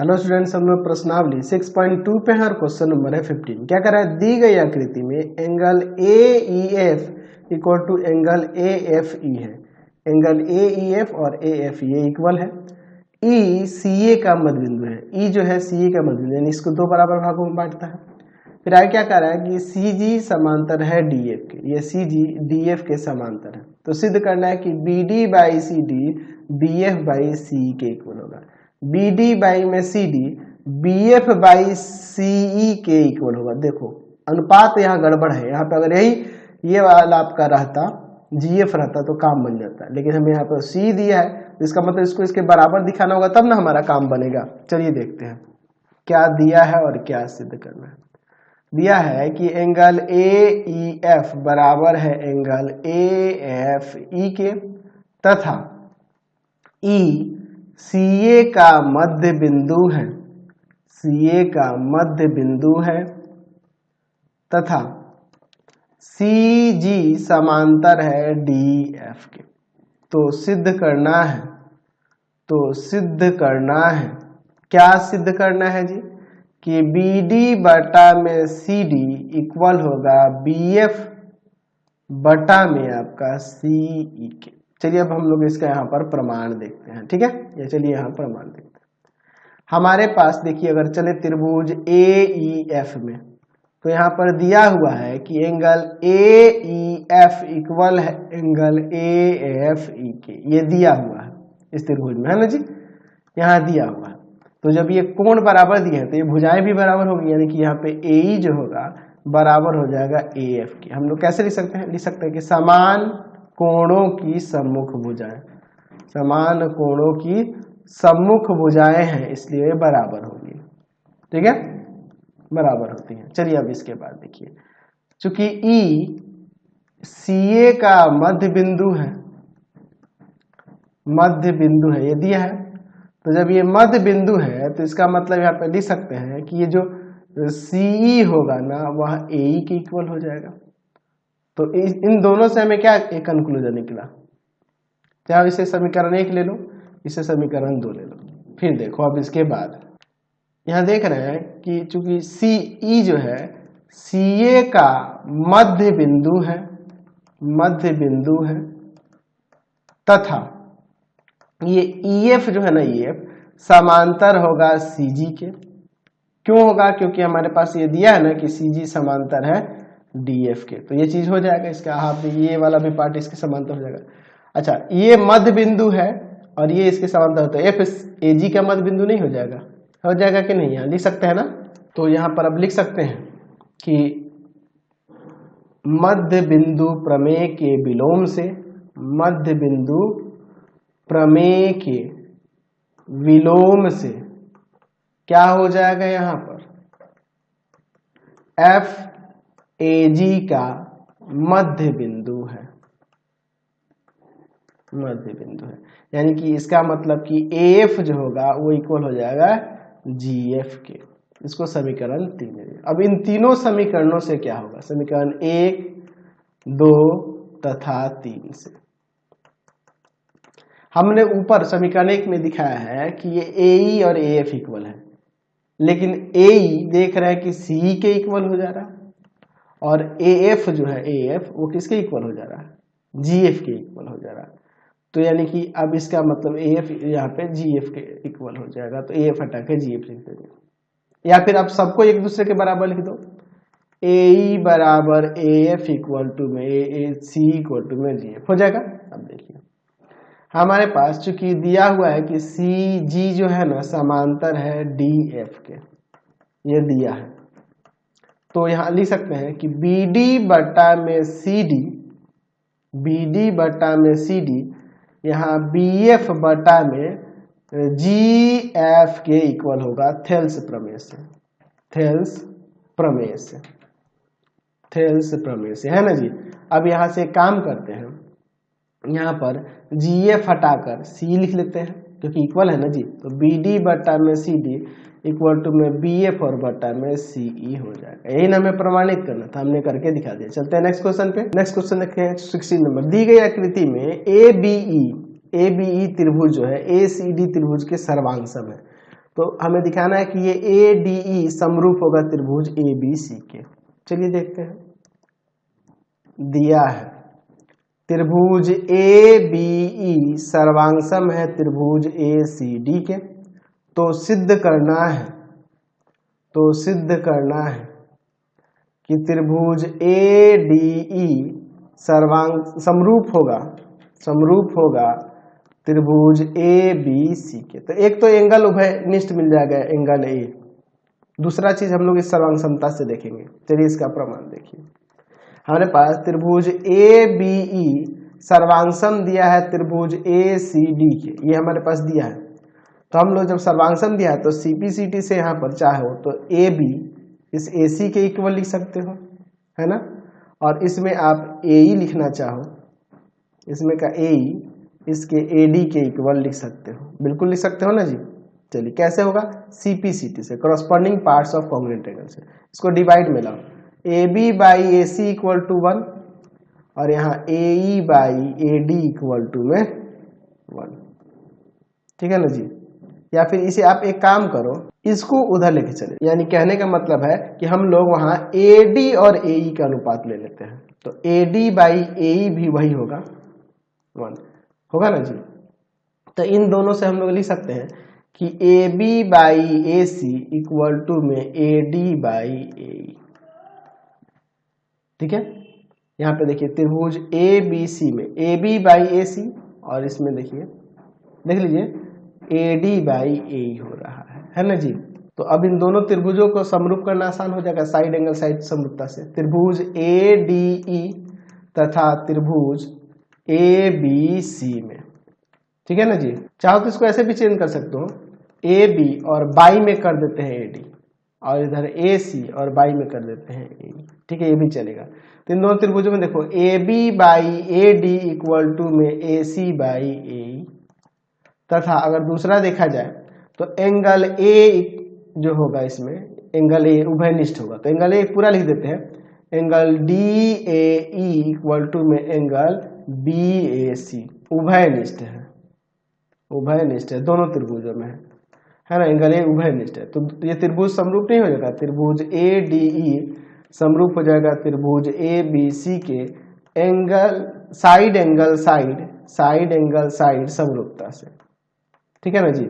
Hello students, हम लोग प्रश्नावली 6.2 पे हैं और क्वेश्चन नंबर है 15। क्या कर रहा है? दी गई आकृति में angle AEF equal to angle AFE है। एंगल AEF और AFE इक्वल है। E CA का मध्य बिंदु है। E जो है CA का मध्य बिंदु यानी इसको दो बराबर भागों में बांटता है। फिर आगे क्या कर रहा है कि CG समांतर है DF के। ये CG DF के समांतर है, तो सिद्ध करना है कि BD by CD BF by CE के इक्वल होगा। BD बाई में CD BF बाई CE के इक्वल होगा। देखो अनुपात यहाँ गड़बड़ है। यहाँ पे अगर ये वाला आपका रहता GF रहता तो काम बन जाता है, लेकिन हमें यहाँ पर C दिया है, तो इसका मतलब इसको इसके बराबर दिखाना होगा तब ना हमारा काम बनेगा। चलिए देखते हैं क्या दिया है और क्या सिद्ध करना है। दिया है कि एंगल AEF बराबर है एंगल AFE के तथा E CA का मध्य बिंदु है। CA का मध्य बिंदु है तथा CG समांतर है DF के। तो सिद्ध करना है, क्या सिद्ध करना है जी? कि BD बटा में CD इक्वल होगा BF बटा में आपका CE के। चलिए अब हम लोग इसका यहाँ पर प्रमाण देखते हैं, ठीक है। ये चलिए यहाँ प्रमाण देखते हैं। हमारे पास देखिए, अगर चले त्रिभुज AEF में, तो यहाँ पर दिया हुआ है कि एंगल AEF इक्वल है एंगल AFE के। ये दिया हुआ है इस त्रिभुज में, है ना जी, यहाँ दिया हुआ है। तो जब ये कोण बराबर दिए हैं तो ये भुजाएं भी बराबर होगी, यानी कि यहाँ पे AE जो होगा बराबर हो जाएगा AF के। हम लोग कैसे लिख सकते हैं कि समान कोणों की सम्मुख भुजाएं, समान कोणों की सम्मुख भुजाएं हैं, इसलिए बराबर होगी, ठीक है, बराबर होती हैं। चलिए अब इसके बाद देखिए, चूंकि E CA का मध्य बिंदु है, ये दिया है, तो जब ये मध्य बिंदु है तो इसका मतलब यहाँ पे लिख सकते हैं कि ये जो CE होगा ना वह AE के इक्वल हो जाएगा। तो इन दोनों से हमें क्या एक कंक्लूजन निकला? चाहे इसे समीकरण 1 ले लो, इसे समीकरण 2 ले लो। फिर देखो अब इसके बाद यहाँ देख रहे हैं कि चूंकि CE जो है CA का मध्य बिंदु है तथा ये EF जो है ना, EF समांतर होगा CG के। क्यों होगा? क्योंकि हमारे पास ये दिया है ना कि CG समांतर है DF के, तो ये चीज हो जाएगा। इसका हाफ ये वाला भी पार्ट इसके समांतर हो जाएगा। अच्छा, ये मध्य बिंदु है और ये इसके समांतर होता है। FAG का मध्य बिंदु नहीं हो जाएगा कि नहीं? यहाँ लिख सकते हैं ना। तो यहाँ पर अब लिख सकते हैं कि मध्य बिंदु प्रमेय के विलोम से, मध्य बिंदु प्रमेय के विलोम से क्या हो जाएगा? यहाँ पर FAG का मध्य बिंदु है, यानी कि इसका मतलब कि AF जो होगा वो इक्वल हो जाएगा GF के। इसको समीकरण 3 है। अब इन तीनों समीकरणों से क्या होगा? समीकरण 1, 2 तथा 3 से हमने ऊपर समीकरण 1 में दिखाया है कि ये AE और AF इक्वल है, लेकिन AE देख रहे हैं कि CE के इक्वल हो जा रहा है और AF जो है AF वो किसके इक्वल हो जा रहा है? GF के इक्वल हो जा रहा है। तो यानी कि अब इसका मतलब AF यहाँ पे GF के इक्वल हो जाएगा, तो AF हटा के GF लिख देंगे, या फिर आप सबको एक दूसरे के बराबर लिख दो। AE बराबर AF इक्वल टू में C इक्वल टू में GF हो जाएगा। अब देखिए हमारे पास चूंकि दिया हुआ है कि CG जो है ना समांतर है DF के, ये दिया है, तो यहाँ लिख सकते हैं कि BD बटा में CD यहाँ BF बटा में GF के इक्वल होगा थेल्स प्रमेय से, है ना जी। अब यहाँ से काम करते हैं, यहाँ पर GF हटाकर C लिख लेते हैं क्योंकि इक्वल है ना जी। तो BD बटा में CD इक्वल टू में BF और बटा में CE हो जाएगा। यही ना हमें प्रमाणित करना था, हमने करके दिखा दिया। चलते हैं नेक्स्ट क्वेश्चन पे। नेक्स्ट क्वेश्चन देखते हैं 16 नंबर। दी गई आकृति में ABE त्रिभुज जो है ACD त्रिभुज के सर्वांग सम है। तो हमें दिखाना है कि ये ADE समरूप होगा त्रिभुज ABC के। चलिए देखते हैं। दिया है त्रिभुज ABE सर्वांगसम है त्रिभुज ACD के, तो सिद्ध करना है कि त्रिभुज ADE समरूप होगा त्रिभुज ABC के। तो एक तो एंगल उभयनिष्ठ मिल जाएगा, एंगल A। दूसरा चीज हम लोग इस सर्वांग समता से देखेंगे। चलिए इसका प्रमाण देखिए। हमारे पास त्रिभुज ABE सर्वांगसम दिया है त्रिभुज ACD के, ये हमारे पास दिया है। तो हम लोग जब सर्वांगसम दिया है तो CPCT से यहाँ पर चाहो तो AB इस AC के इक्वल लिख सकते हो, है ना। और इसमें आप AE लिखना चाहो, इसमें का AE इसके AD के इक्वल लिख सकते हो, बिल्कुल लिख सकते हो ना जी। चलिए कैसे होगा, CPCT से, corresponding parts of congruent angle से। इसको डिवाइड में लाओ, AB by AC equal to 1 और यहाँ AE by AD equal to में 1, ठीक है ना जी। या फिर इसे आप एक काम करो, इसको उधर लेके चले, यानी कहने का मतलब है कि हम लोग वहां AD और AE का अनुपात ले लेते हैं, तो AD बाई AE भी वही होगा 1, होगा ना जी। तो इन दोनों से हम लोग लिख सकते हैं कि AB by AC equal to में AD बाई AE, ठीक है। यहाँ पे देखिए त्रिभुज ABC में AB बाई AC और इसमें देखिए, देख लीजिए AD बाई AE हो रहा है ना जी। तो अब इन दोनों त्रिभुजों को समरूप करना आसान हो जाएगा साइड एंगल साइड समरूपता से। त्रिभुज ADE तथा त्रिभुज ABC में, ठीक है ना जी। चाहो तो इसको ऐसे भी चेंज कर सकते हो, AB और बाई में कर देते हैं AD और इधर AC और बाई में कर देते हैं AE, ठीक है, ये भी चलेगा। तो इन दोनों त्रिभुजों में देखो AB by AD equal to में AC बाई AE, तथा अगर दूसरा देखा जाए तो एंगल A जो होगा इसमें एंगल A उभयनिष्ठ होगा, तो एंगल A पूरा लिख देते हैं, एंगल DAE इक्वल टू में एंगल BAC, उभयनिष्ठ है दोनों त्रिभुजों में, है ना। एंगल A उभयनिष्ठ है, तो ये त्रिभुज समरूप नहीं हो जाएगा, त्रिभुज ADE समरूप हो जाएगा त्रिभुज ABC के साइड एंगल साइड समरूपता से, ठीक है ना जी।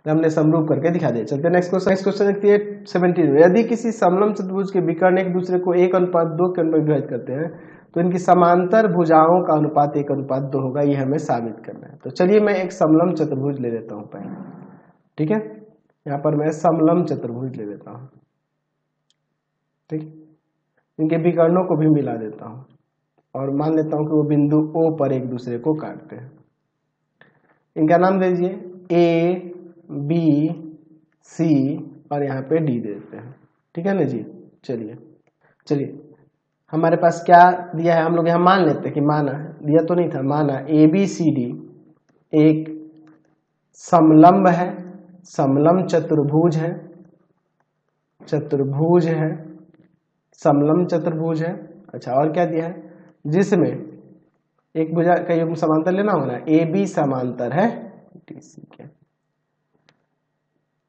हमने समरूप करके दिखा दिया। चलते नेक्स्ट क्वेश्चन देखते हैं 17। यदि किसी समलंब चतुर्भुज के विकर्ण एक दूसरे को 1:2 के अनुपात विभाजित करते हैं तो इनकी समांतर भुजाओं का अनुपात 1:2 होगा, ये हमें साबित करना है। तो चलिए मैं एक समलंब चतुर्भुज ले लेता हूं पहले, ठीक है। यहाँ पर मैं समलंब चतुर्भुज ले लेता हूँ, ठीक। इनके विकर्णों को भी मिला देता हूँ और मान लेता हूँ कि वो बिंदु O पर एक दूसरे को काटते हैं। इनका नाम दे दीजिए A, B, C और यहाँ पे D दे देते हैं, ठीक है ना जी। चलिए हमारे पास क्या दिया है, हम लोग यहाँ मान लेते हैं कि माना है, दिया तो नहीं था, माना ABCD एक समलंब है, समलंब चतुर्भुज है, समलंब चतुर्भुज है। अच्छा, और क्या दिया है, जिसमें एक भुजा का युग्म समांतर लेना होगा ना, AB समांतर है DC के।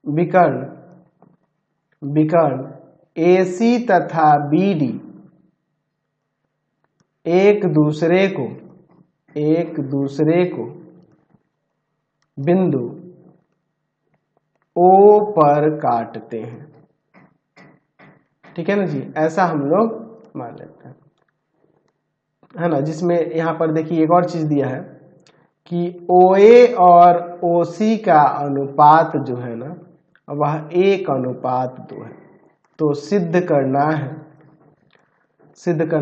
विकर्ण AC तथा BD एक दूसरे को बिंदु O पर काटते हैं, ठीक है ना जी। ऐसा हम लोग मान लेते हैं, है ना। जिसमें यहाँ पर देखिए एक और चीज दिया है कि OA और OC का अनुपात जो है ना वह 1:2 है। तो सिद्ध करना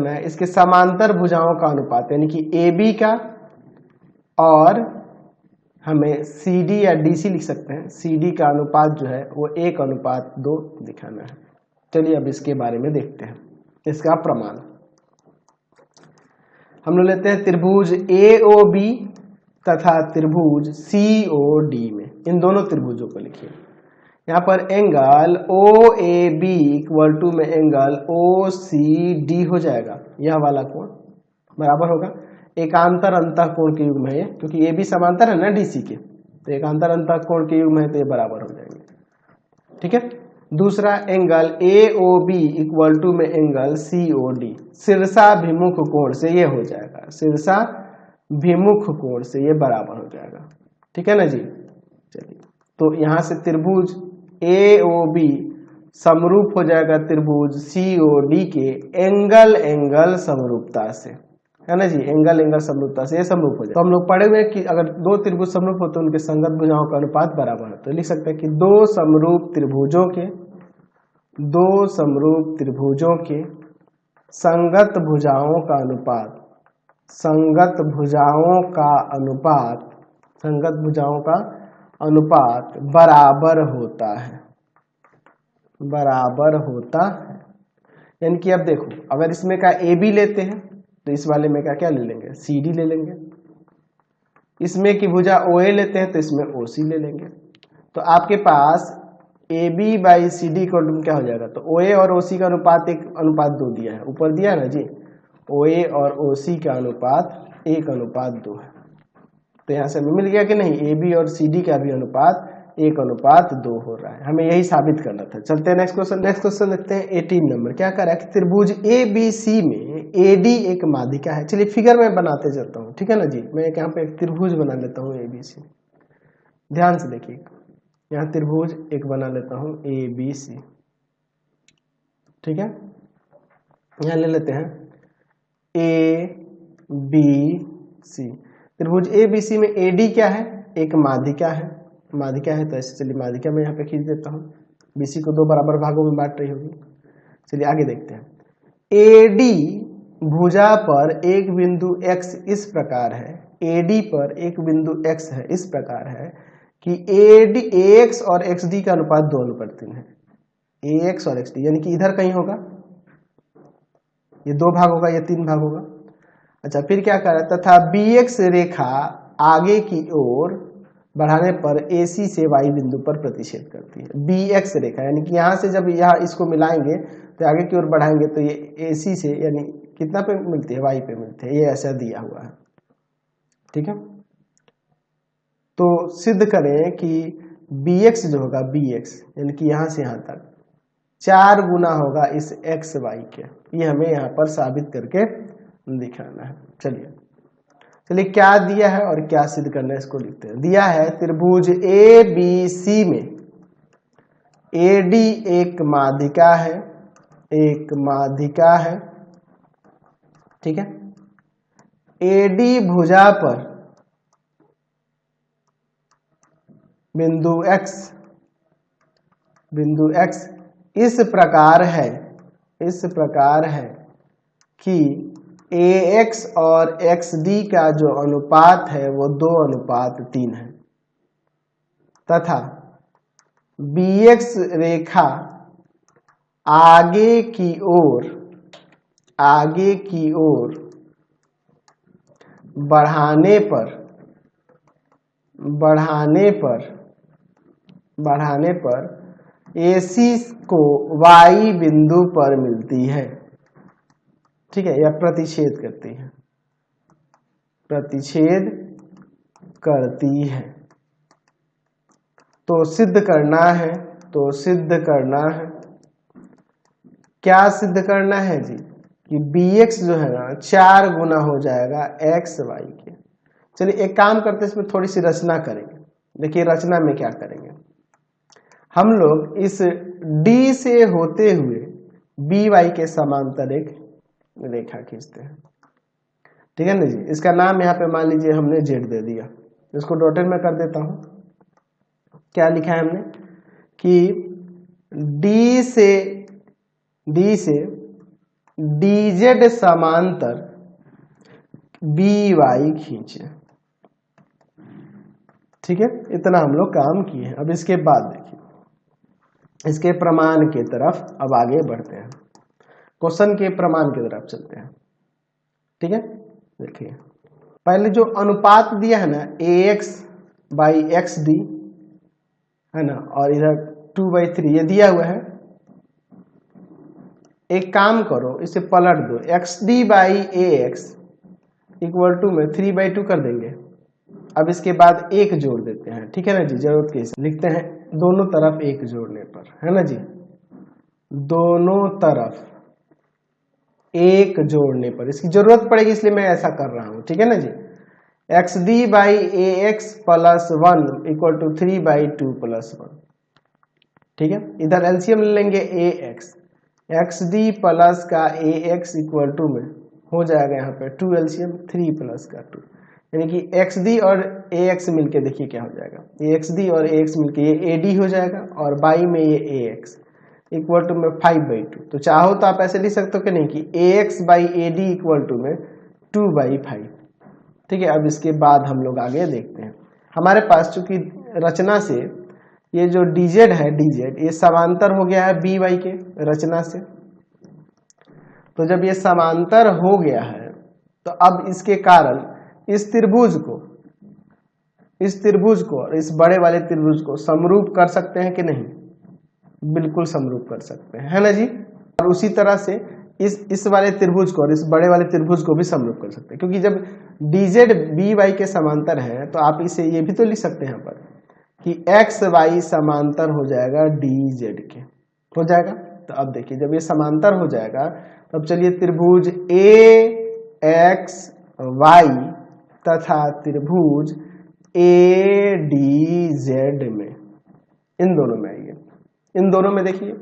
है इसके समांतर भुजाओं का अनुपात, यानी कि AB का और हमें CD या DC लिख सकते हैं, CD का अनुपात जो है वो 1:2 दिखाना है। चलिए अब इसके बारे में देखते हैं, इसका प्रमाण हम लोग लेते हैं त्रिभुज AOB तथा त्रिभुज COD में। इन दोनों त्रिभुजों को लिखिए। यहाँ पर एंगल OAB इक्वल टू में एंगल OCD हो जाएगा, यह वाला कोण बराबर होगा एकांतर अंतः कोण के युग्म है ये, क्योंकि AB समांतर है ना DC के, तो एक अंतर अंतः कोण के युग्म है तो ये बराबर हो जाएंगे। ठीक है। दूसरा एंगल AOB इक्वल टू में एंगल COD, शीर्षाभिमुख कोण से ये हो जाएगा, शीर्षाभिमुख कोण से ये बराबर हो जाएगा। ठीक है ना जी। चलिए, तो यहां से त्रिभुज AOB समरूप हो जाएगा त्रिभुज COD के एंगल समरूपता से, है ना जी। एंगल समरूपता से ये समरूप हो जाए। तो हम लोग पढ़े हुए कि अगर दो त्रिभुज समरूप हो तो उनके संगत भुजाओं का अनुपात बराबर है। तो लिख सकते हैं कि दो समरूप त्रिभुजों के संगत भुजाओं का अनुपात बराबर होता है। यानी कि अब देखो, अगर इसमें का AB लेते हैं तो इस वाले में का क्या ले लेंगे, CD ले लेंगे। इसमें की भुजा OA लेते हैं तो इसमें OC ले लेंगे। तो आपके पास AB बाई CD का क्या हो जाएगा, तो OA और OC का अनुपात 1:2 दिया है, ऊपर दिया है ना जी। OA और OC का अनुपात 1:2 है। तो यहाँ से हमें मिल गया कि नहीं, AB और CD का भी अनुपात 1:2 हो रहा है। हमें यही साबित करना था। चलते हैं नेक्स्ट क्वेश्चन देखते हैं। 18 नंबर क्या कर रहा है कि त्रिभुज ABC में AD एक माध्यिका है। चलिए फिगर में बनाते चलता हूँ, ठीक है ना जी। मैं यहाँ पे एक त्रिभुज बना लेता हूँ ABC, ध्यान से देखिए। यहाँ त्रिभुज एक बना लेता हूँ ABC, ठीक है। यहाँ ले लेते हैं ABC। त्रिभुज ABC में AD क्या है, एक माध्यिका है। तो ऐसे चलिए माध्यिका में यहाँ पे खींच देता हूँ। BC को 2 बराबर भागों में बांट रही होगी। चलिए आगे देखते हैं। AD भुजा पर एक बिंदु X इस प्रकार है, AD पर एक बिंदु X है, इस प्रकार है कि AX और XD का अनुपात 2:3 है। AX और XD यानी कि इधर कहीं होगा, ये 2 भाग होगा, ये 3 भाग होगा। अच्छा, फिर क्या कर रहा है, तथा BX रेखा आगे की ओर बढ़ाने पर AC से Y बिंदु पर प्रतिच्छेद करती है। BX रेखा यानी कि यहाँ से जब यहाँ इसको मिलाएंगे तो आगे की ओर बढ़ाएंगे तो ये AC से यानी कितना पे मिलती है, Y पे मिलती है। ये ऐसा दिया हुआ है, ठीक है। तो सिद्ध करें कि BX जो होगा, BX यानी कि यहाँ से यहाँ तक 4 गुना होगा इस XY के। ये हमें यहाँ पर साबित करके दिखाना है। चलिए क्या दिया है और क्या सिद्ध करना है इसको लिखते हैं। दिया है त्रिभुज ABC में AD एक माध्यिका है, ठीक है। AD भुजा पर बिंदु X इस प्रकार है कि AX और XD का जो अनुपात है वो 2:3 है, तथा BX रेखा आगे की ओर बढ़ाने पर AC को Y बिंदु पर मिलती है, ठीक है, या प्रतिच्छेद करती है। तो सिद्ध करना है क्या सिद्ध करना है जी, कि BX जो है ना 4 गुना हो जाएगा XY के। चलिए एक काम करते हैं, इसमें थोड़ी सी रचना करेंगे। देखिए रचना में क्या करेंगे, हम लोग इस D से होते हुए BY के समांतर एक रेखा खींचते हैं, ठीक है ना जी। इसका नाम यहाँ पे मान लीजिए हमने Z दे दिया, इसको डॉटेड में कर देता हूं। क्या लिखा है हमने कि D से DZ समांतर BY खींचे, ठीक है। इतना हम लोग काम किए हैं। अब इसके बाद देखिए, इसके प्रमाण के तरफ अब आगे बढ़ते हैं। क्वेश्चन के प्रमाण की तरफ चलते हैं, ठीक है। देखिए पहले जो अनुपात दिया है ना AX बाई XD है ना, और इधर 2/3 ये दिया हुआ है। एक काम करो, इसे पलट दो, XD by AX equal to में 3/2 कर देंगे। अब इसके बाद एक जोड़ देते हैं, ठीक है ना जी, जरूरत के हिसाब लिखते हैं दोनों तरफ एक जोड़ने पर, है ना जी, दोनों तरफ एक जोड़ने पर इसकी जरूरत पड़ेगी, इसलिए मैं ऐसा कर रहा हूं, ठीक है ना जी। X D by A X plus 1 equal to 3 by 2 plus 1, ठीक है। इधर एलसीएम ले लेंगे A X, X D plus का ए एक्स इक्वल टू में हो जाएगा यहाँ पे 2 एलसीएम 3 प्लस का 2, यानी कि एक्स डी और ए एक्स मिलके देखिए क्या हो जाएगा, ये एक्स डी और ए एक्स मिलके ये ए डी हो जाएगा और बाई में ये ए एक्स इक्वल टू में 5/2। तो चाहो तो आप ऐसे लिख सकते हो कि नहीं कि A X by A D equal to में 2/5, ठीक है। अब इसके बाद हम लोग आगे देखते हैं, हमारे पास चूंकि रचना से ये जो dz है, dz ये समांतर हो गया है by के रचना से, तो जब ये समांतर हो गया है तो अब इसके कारण इस त्रिभुज को और इस बड़े वाले त्रिभुज को समरूप कर सकते हैं कि नहीं, बिल्कुल समरूप कर सकते हैं, है ना जी। और उसी तरह से इस वाले त्रिभुज को और इस बड़े वाले त्रिभुज को भी समरूप कर सकते हैं, क्योंकि जब dz by के समांतर है तो आप इसे ये भी तो लिख सकते हैं यहाँ पर कि एक्स वाई समांतर हो जाएगा dz के, हो जाएगा। तो अब देखिए जब ये समांतर हो जाएगा तब चलिए त्रिभुज ए एक्स वाई तथा त्रिभुज ए डी जेड में, इन दोनों में आइए, इन दोनों में देखिए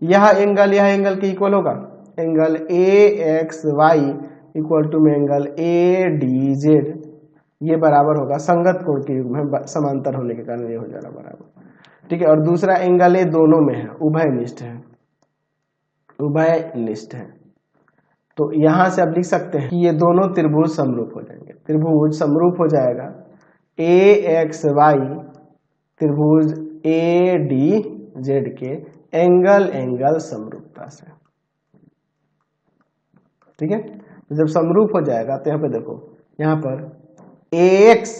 यह एंगल के इक्वल होगा, angle A X Y equal to में एंगल ए डी जेड, ये बराबर होगा संगत कोण के युग्म है, समांतर होने के कारण ये हो जाएगा बराबर, ठीक है। और दूसरा एंगल ए दोनों में है, उभयनिष्ठ है, उभयनिष्ठ है, तो यहां से आप लिख सकते हैं कि ये दोनों त्रिभुज समरूप हो जाएंगे, त्रिभुज समरूप हो जाएगा ए एक्स वाई त्रिभुज ए डी जेड के एंगल समरूपता से, ठीक है। तो जब समरूप हो जाएगा तो यहाँ पे देखो, यहाँ पर AX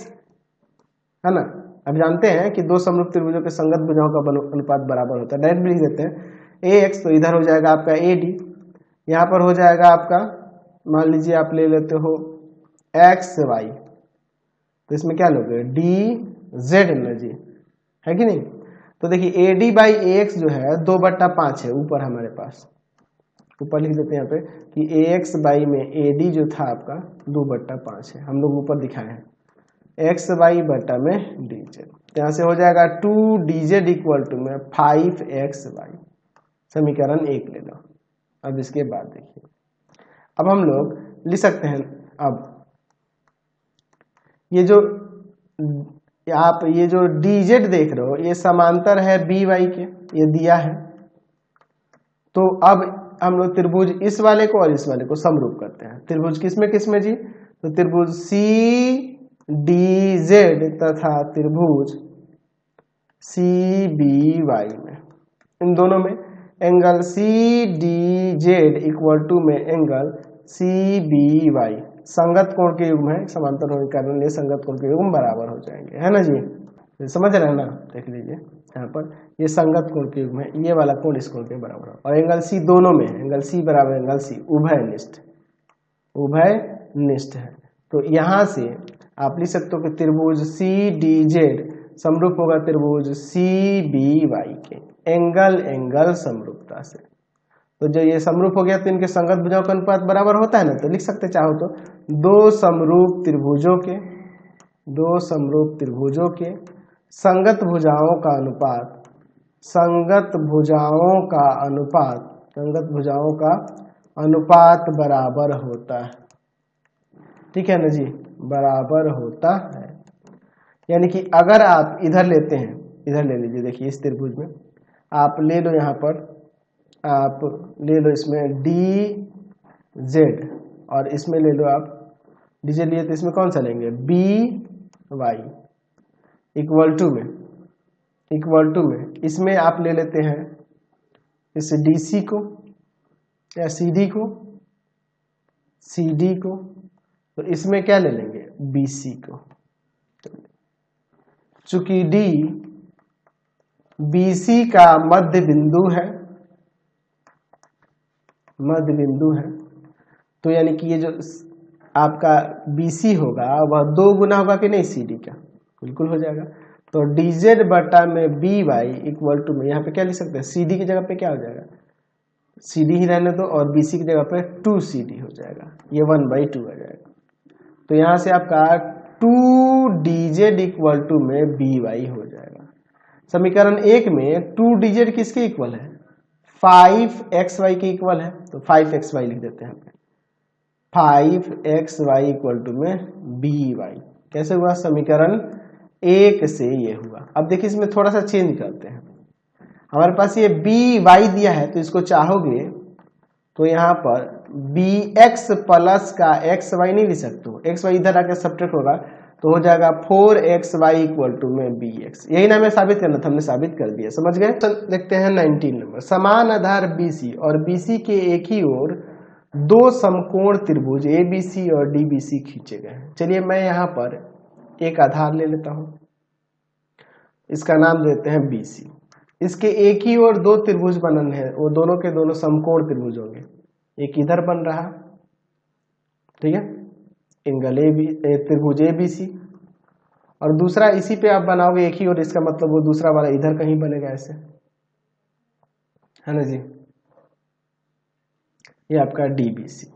है ना, अब जानते हैं कि दो समरूप त्रिभुजों के संगत भुजाओं का अनुपात बराबर होता है, डायरेक्ट लिख देते हैं AX, तो इधर हो जाएगा आपका AD, यहाँ पर हो जाएगा आपका, मान लीजिए आप ले लेते हो XY, तो इसमें क्या लोगे DZ ना जी, है कि नहीं। तो देखिए AD बाई AX जो है 2/5 है, ऊपर हमारे पास, ऊपर लिख देते हैं यहाँ पे कि AX बाई में AD जो था आपका 2/5 है, हम लोग ऊपर दिखाए हैं XY बटा में DZ, यहाँ से हो जाएगा 2DZ इक्वल टू में 5XY, समीकरण 1 ले लो। अब इसके बाद देखिए, अब हम लोग लिख सकते हैं, अब ये जो आप ये जो DZ देख रहे हो ये समांतर है BY के, ये दिया है, तो अब हम लोग त्रिभुज इस वाले को और इस वाले को समरूप करते हैं। त्रिभुज किसमें जी, तो त्रिभुज CDZ तथा त्रिभुज CBY में, इन दोनों में एंगल CDZ इक्वल टू में एंगल CBY संगत कोण के युग्म है, समांतर होने के कारण ये संगत कोण के युग्म बराबर हो जाएंगे, है ना जी, समझ रहे हैं ना। देख लीजिए यहाँ पर ये संगत कोण के युग्म है, ये वाला कोण इस कोण के बराबर है, और एंगल C दोनों में है, एंगल C बराबर एंगल C उभयनिष्ठ है। तो यहाँ से आप लिख सकते हो कि त्रिभुज CDZ समरूप होगा त्रिभुज CBY के एंगल समरूपता से। तो जो ये समरूप हो गया तो इनके संगत भुजाओं का अनुपात बराबर होता है ना, तो लिख सकते चाहो तो दो समरूप त्रिभुजों के संगत भुजाओं का अनुपात बराबर होता है, ठीक है ना जी, बराबर होता है। यानी कि अगर आप इधर लेते हैं, इधर ले लीजिए, देखिए इस त्रिभुज में आप ले लो, यहाँ पर आप ले लो इसमें DZ और इसमें ले लो आप DZ लिए तो इसमें कौन सा लेंगे BY इक्वल टू में इसमें आप ले लेते हैं इस DC को या CD को, तो इसमें क्या ले लेंगे BC को, चूंकि D BC का मध्य बिंदु है, तो यानी कि ये जो आपका BC होगा वह 2 गुना होगा कि नहीं CD का, बिल्कुल हो जाएगा। तो DZ बटा में BY इक्वल टू में यहाँ पे क्या लिख सकते हैं, CD की जगह पे क्या हो जाएगा, CD ही रहने दो और BC की जगह पे 2CD हो जाएगा, ये 1/2 आ जाएगा। तो यहाँ से आपका 2DZ इक्वल टू में BY हो जाएगा। समीकरण 1 में 2DZ किसके इक्वल है, 5XY के इक्वल है, तो 5XY लिख देते हैं। 5XY इक्वल टू में BY कैसे हुआ, समीकरण 1 से ये हुआ। अब देखिए इसमें थोड़ा सा चेंज करते हैं, हमारे पास ये BY दिया है, तो इसको चाहोगे तो यहाँ पर BX प्लस का XY नहीं लिख सकते हो, XY इधर आकर सब्ट्रैक्ट होगा तो हो जाएगा 4XY इक्वल टू में BX। यही ना हमें साबित करना था, हमने साबित कर दिया, समझ गए। तो देखते हैं 19 नंबर। समान आधार BC और BC के एक ही ओर 2 समकोण त्रिभुज ABC और DBC खींचे गए हैं। चलिए मैं यहाँ पर एक आधार ले लेता हूँ, इसका नाम देते हैं BC। इसके एक ही ओर 2 त्रिभुज बनन है, वो दोनों के दोनों समकोण त्रिभुज होंगे। एक इधर बन रहा, ठीक है, एंगल त्रिभुज ABC, और दूसरा इसी पे आप बनाओगे एक ही ओर, इसका मतलब वो दूसरा वाला इधर कहीं बनेगा, ऐसे है ना जी। ये आपका DBC,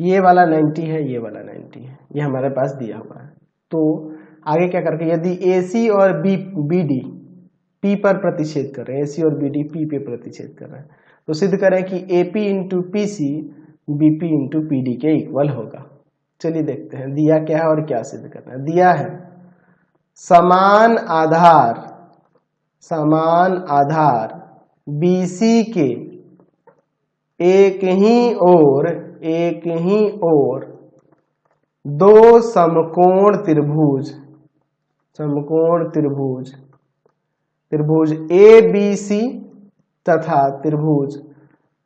ये वाला 90 है, ये वाला 90 है, ये हमारे पास दिया हुआ है। तो आगे क्या करके, यदि AC और BD P पर प्रतिच्छेद कर रहे हैं, AC और BD P पे प्रतिच्छेद कर रहे हैं, तो सिद्ध करें कि AP into PC BP into PD के इक्वल होगा। चलिए देखते हैं दिया क्या है और क्या सिद्ध करना है। दिया है समान आधार BC के एक ही ओर 2 समकोण त्रिभुज ABC तथा त्रिभुज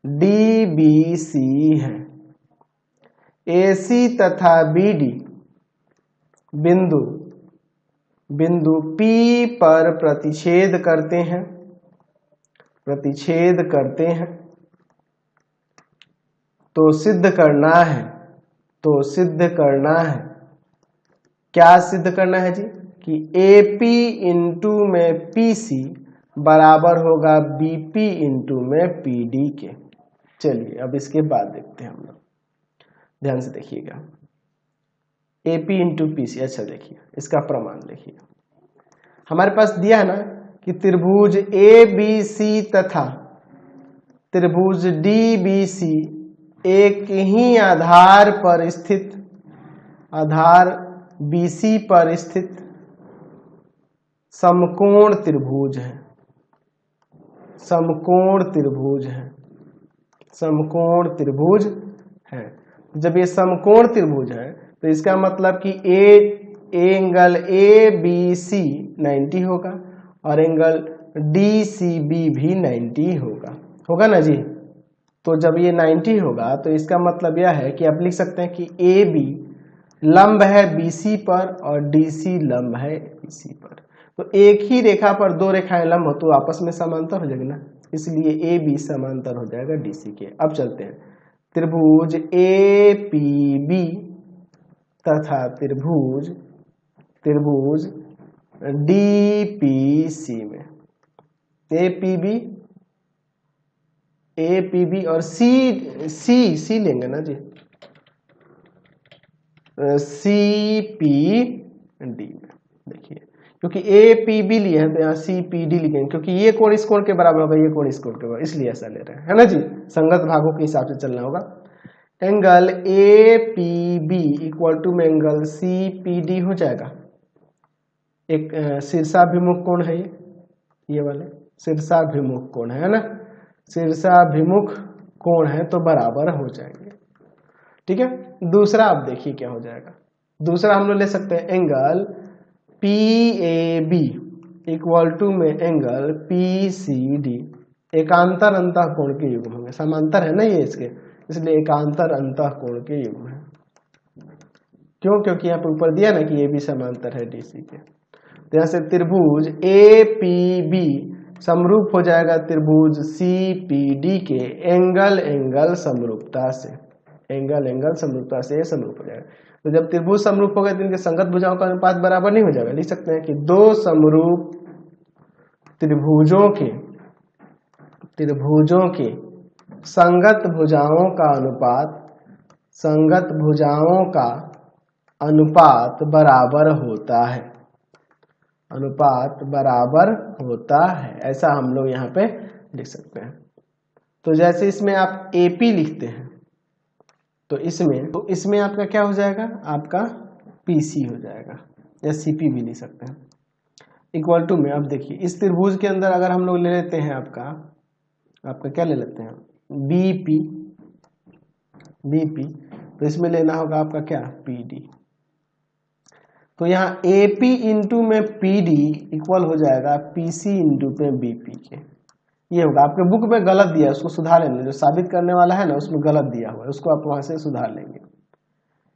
DBC है। AC तथा BD बिंदु P पर प्रतिच्छेद करते हैं, तो सिद्ध करना है क्या सिद्ध करना है जी, कि AP इंटू में PC बराबर होगा BP इंटू में PD के। चलिए अब इसके बाद देखते हैं हम लोग, ध्यान से देखिएगा। AP इंटू PC, अच्छा देखिए इसका प्रमाण देखिए, हमारे पास दिया है ना कि त्रिभुज ABC तथा त्रिभुज DBC एक ही आधार BC पर स्थित समकोण त्रिभुज है। जब ये समकोण त्रिभुज है तो इसका मतलब कि एंगल ABC 90 होगा और एंगल DCB भी 90 होगा ना जी। तो जब ये 90 होगा तो इसका मतलब यह है कि आप लिख सकते हैं कि AB लंब है BC पर और DC लंब है BC पर। तो एक ही रेखा पर 2 रेखाएं लंब हो तो आपस में समांतर हो जाएगी ना, इसलिए AB समांतर हो जाएगा DC के। अब चलते हैं त्रिभुज APB तथा त्रिभुज DPC में। APB और C लेंगे ना जी, CPD में देखिए, क्योंकि APB लिए हैं तो यहाँ CPD लिखेंगे, क्योंकि ये कोण इस कोण के बराबर होगा, ये कोण इस कोण के बराबर, इसलिए ऐसा ले रहे हैं, है ना जी। संगत भागों के हिसाब से चलना होगा। एंगल APB इक्वल टू में एंगल CPD हो जाएगा। एक शीर्षाभिमुख कोण है, ये वाले शीर्षाभिमुख कोण है ना, शीर्षाभिमुख कोण है तो बराबर हो जाएंगे, ठीक है। दूसरा आप देखिए क्या हो जाएगा। दूसरा हम लोग ले सकते हैं एंगल PAB इक्वल टू में एंगल PCD एकांतर अंतःकोण के युग्म होंगे। समांतर है ना ये इसके, इसलिए एकांतर अंतःकोण के युग्म है। क्यों? क्योंकि यहाँ पे ऊपर दिया ना कि ये भी समांतर है DC के। तो यहाँ से त्रिभुज APB समरूप हो जाएगा त्रिभुज CPD के एंगल समरूपता से। एंगल एंगल समरूपता से समरूप हो जाएगा। तो जब त्रिभुज समरूप हो गए तो इनके संगत भुजाओं का अनुपात बराबर नहीं हो जाएगा। लिख सकते हैं कि दो समरूप त्रिभुजों के संगत भुजाओं का अनुपात बराबर होता है, ऐसा हम लोग यहाँ पे लिख सकते हैं। तो जैसे इसमें आप AP लिखते हैं तो इसमें आपका क्या हो जाएगा, आपका PC हो जाएगा, या CP भी लिख सकते हैं। इक्वल टू में अब देखिए इस त्रिभुज के अंदर अगर हम लोग ले लेते हैं आपका क्या ले लेते हैं, BP, तो इसमें लेना होगा आपका क्या, PD। तो यहाँ AP इंटू में PD इक्वल हो जाएगा PC इंटू में BP के। ये होगा, आपके बुक में गलत दिया है उसको सुधार लेना, जो साबित करने वाला है ना उसमें गलत दिया हुआ है, उसको आप वहां से सुधार लेंगे।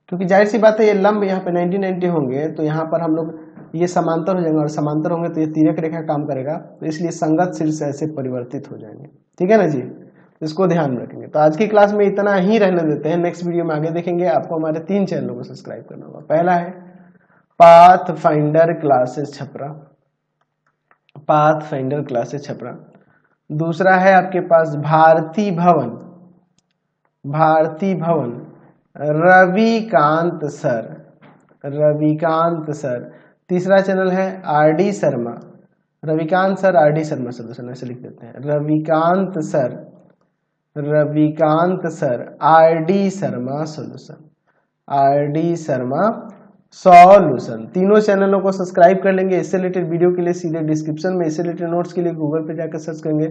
क्योंकि जाहिर सी बात है ये लंब यहाँ पे 90-90 होंगे तो यहाँ पर हम लोग ये समांतर हो जाएंगे, और समांतर होंगे तो ये तिर्यक रेखा काम करेगा, तो इसलिए संगत शीर्ष ऐसे परिवर्तित हो जाएंगे। ठीक है ना जी, इसको ध्यान में रखेंगे। तो आज की क्लास में इतना ही रहने देते हैं, नेक्स्ट वीडियो में आगे देखेंगे। आपको हमारे 3 चैनलों को सब्सक्राइब करना होगा। पहला है पाथफाइंडर क्लासेस छपरा, दूसरा है आपके पास भारती भवन रविकांत सर, तीसरा चैनल है RD Sharma, Ravikant sir RD Sharma solution, ऐसे लिख देते हैं, Ravikant sir RD Sharma solution. तीनों चैनलों को सब्सक्राइब कर लेंगे। इससे रिलेटेड वीडियो के लिए सीधे डिस्क्रिप्शन में, इससे रिलेटेड नोट्स के लिए गूगल पे जाकर सर्च करेंगे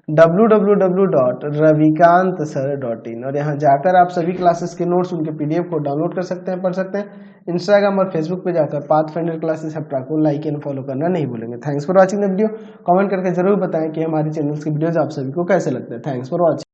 www.ravikansir.in, और यहाँ जाकर आप सभी क्लासेस के नोट्स, उनके PDF को डाउनलोड कर सकते हैं, पढ़ सकते हैं। इंस्टाग्राम और फेसबुक पे जाकर पाथफाइंडर क्लासेस छपरा को लाइक एंड फॉलो करना नहीं भूलेंगे। Thanks for watching the video. Comment करके जरूर बताएं कि हमारे चैनल के वीडियोज आप सभी को कैसे लगते हैं। Thanks for watching.